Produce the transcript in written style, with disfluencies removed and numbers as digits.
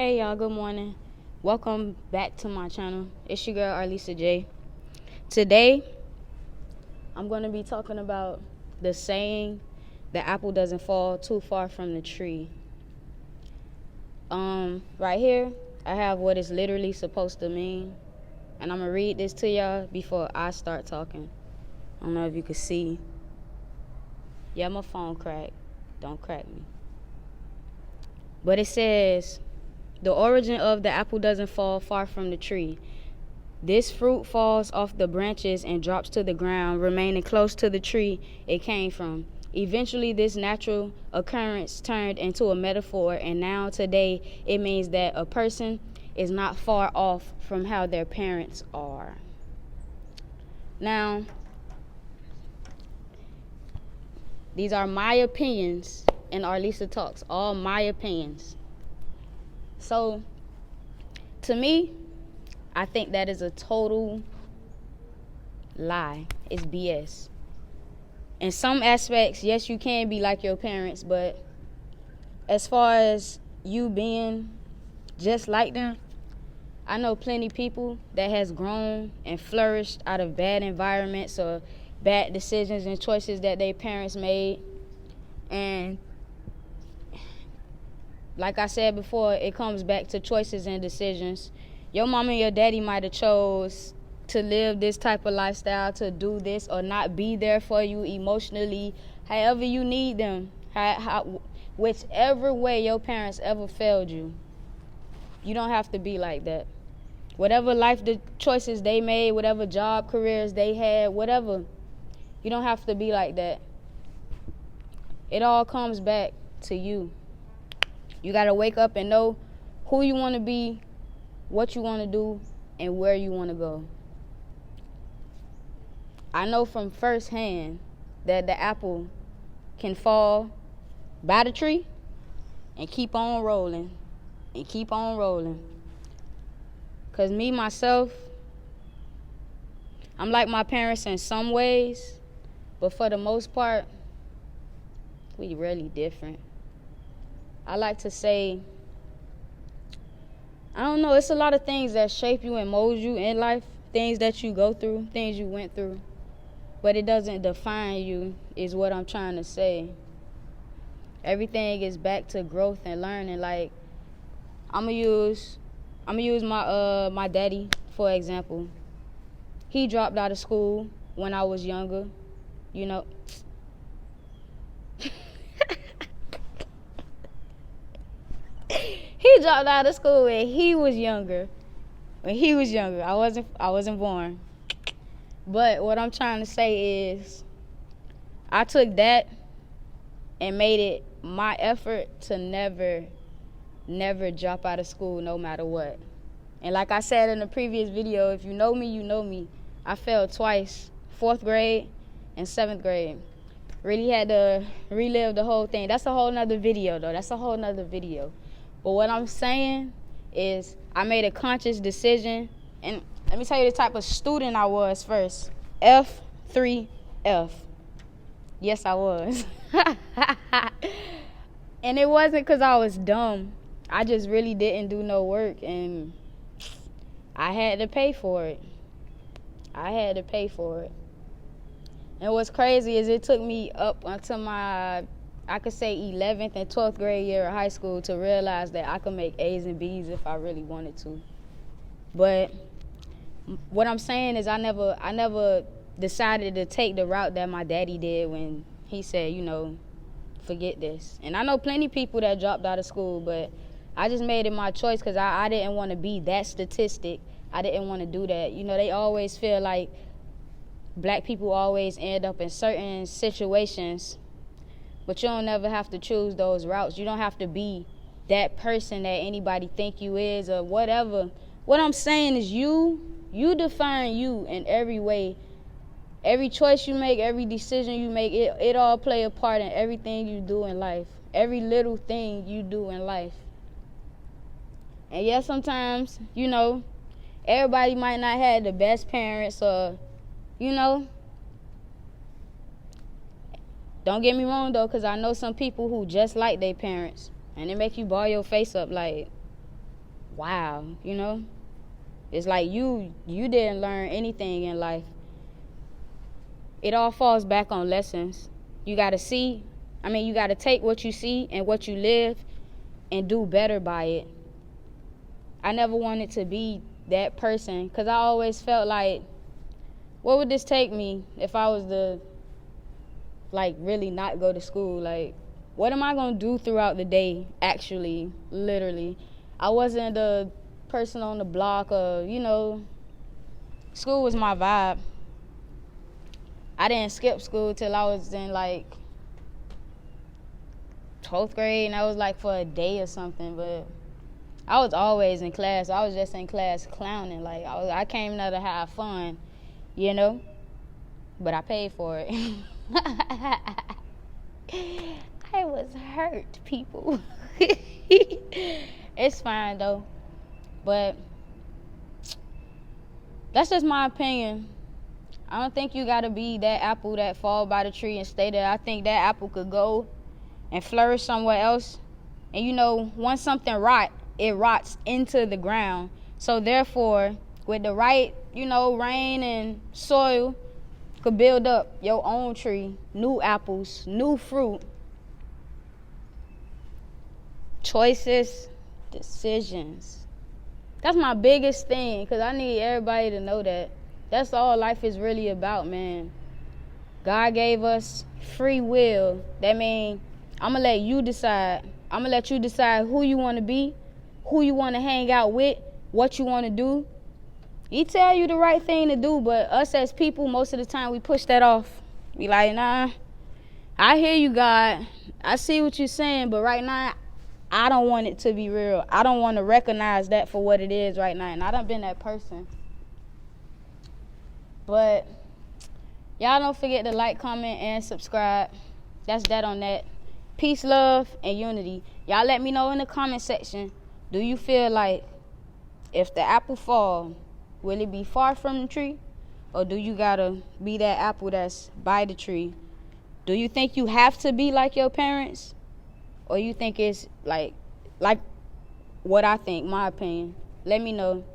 Hey y'all, good morning. Welcome back to my channel. It's your girl Arlisa J. Today, I'm going to be talking about the saying, the apple doesn't fall too far from the tree. Right here, I have what it's literally supposed to mean. And I'm going to read this to y'all before I start talking. I don't know if you can see. Yeah, my phone cracked. Don't crack me. But it says, the origin of the apple doesn't fall far from the tree. This fruit falls off the branches and drops to the ground, remaining close to the tree it came from. Eventually, this natural occurrence turned into a metaphor, and now today it means that a person is not far off from how their parents are. Now, these are my opinions in Arlisa Talks, all my opinions. So, to me, I think that is a total lie. It's BS. In some aspects, yes, you can be like your parents, but as far as you being just like them, I know plenty of people that has grown and flourished out of bad environments or bad decisions and choices that their parents made. And like I said before, it comes back to choices and decisions. Your mom and your daddy might have chose to live this type of lifestyle, to do this or not be there for you emotionally, however you need them, whichever way your parents ever failed you. You don't have to be like that. Whatever life choices they made, whatever job careers they had, whatever, you don't have to be like that. It all comes back to you. You got to wake up and know who you want to be, what you want to do, and where you want to go. I know from firsthand that the apple can fall by the tree and keep on rolling and keep on rolling. Because me, myself, I'm like my parents in some ways, but for the most part, we really different. I like to say, I don't know, it's a lot of things that shape you and mold you in life, things that you go through, things you went through, but it doesn't define you, is what I'm trying to say. Everything is back to growth and learning. Like, I'm gonna use my daddy for example. He dropped out of school when I was younger, you know. He dropped out of school when he was younger. I wasn't born. But what I'm trying to say is, I took that and made it my effort to never drop out of school no matter what. And like I said in the previous video, if you know me, you know me. I failed twice, 4th grade and 7th grade. Really had to relive the whole thing. That's a whole nother video though. But what I'm saying is, I made a conscious decision, and let me tell you the type of student I was first. F3F. Yes, I was. And it wasn't because I was dumb. I just really didn't do no work, and I had to pay for it. And what's crazy is it took me up until my, I could say 11th and 12th grade year of high school to realize that I could make A's and B's if I really wanted to. But what I'm saying is I never decided to take the route that my daddy did when he said, forget this. And I know plenty of people that dropped out of school, but I just made it my choice because I didn't want to be that statistic. I didn't want to do that. They always feel like black people always end up in certain situations, but you don't never have to choose those routes. You don't have to be that person that anybody think you is or whatever. What I'm saying is you define you in every way. Every choice you make, every decision you make, it all play a part in everything you do in life. Every little thing you do in life. And yes, sometimes, everybody might not have the best parents or, Don't get me wrong, though, because I know some people who just like their parents, and it make you ball your face up like, wow, you know? It's like you didn't learn anything in life. It all falls back on lessons. You got to you got to take what you see and what you live and do better by it. I never wanted to be that person because I always felt like, what would this take me if I was to, like, really not go to school? Like, what am I going to do throughout the day, actually, literally? I wasn't the person on the block or, school was my vibe. I didn't skip school till I was in, like, 12th grade, and that was, like, for a day or something, but I was always in class. I was just in class clowning. Like, I came there to have fun, but I paid for it. I was hurt, people. It's fine, though. But that's just my opinion. I don't think you got to be that apple that fall by the tree and stay there. I think that apple could go and flourish somewhere else. And, once something it rots into the ground. So, therefore, with the right, rain and soil, could build up your own tree, new apples, new fruit. Choices, decisions. That's my biggest thing, because I need everybody to know that. That's all life is really about, man. God gave us free will. That means I'm going to let you decide. I'm going to let you decide who you want to be, who you want to hang out with, what you want to do. He tell you the right thing to do, but us as people, most of the time, we push that off. We like, nah, I hear you, God. I see what you're saying, but right now, I don't want it to be real. I don't want to recognize that for what it is right now, and I done been that person. But y'all don't forget to like, comment, and subscribe. That's that on that. Peace, love, and unity. Y'all let me know in the comment section, do you feel like if the apple fall, will it be far from the tree? Or do you gotta be that apple that's by the tree? Do you think you have to be like your parents? Or you think it's like what I think, my opinion? Let me know.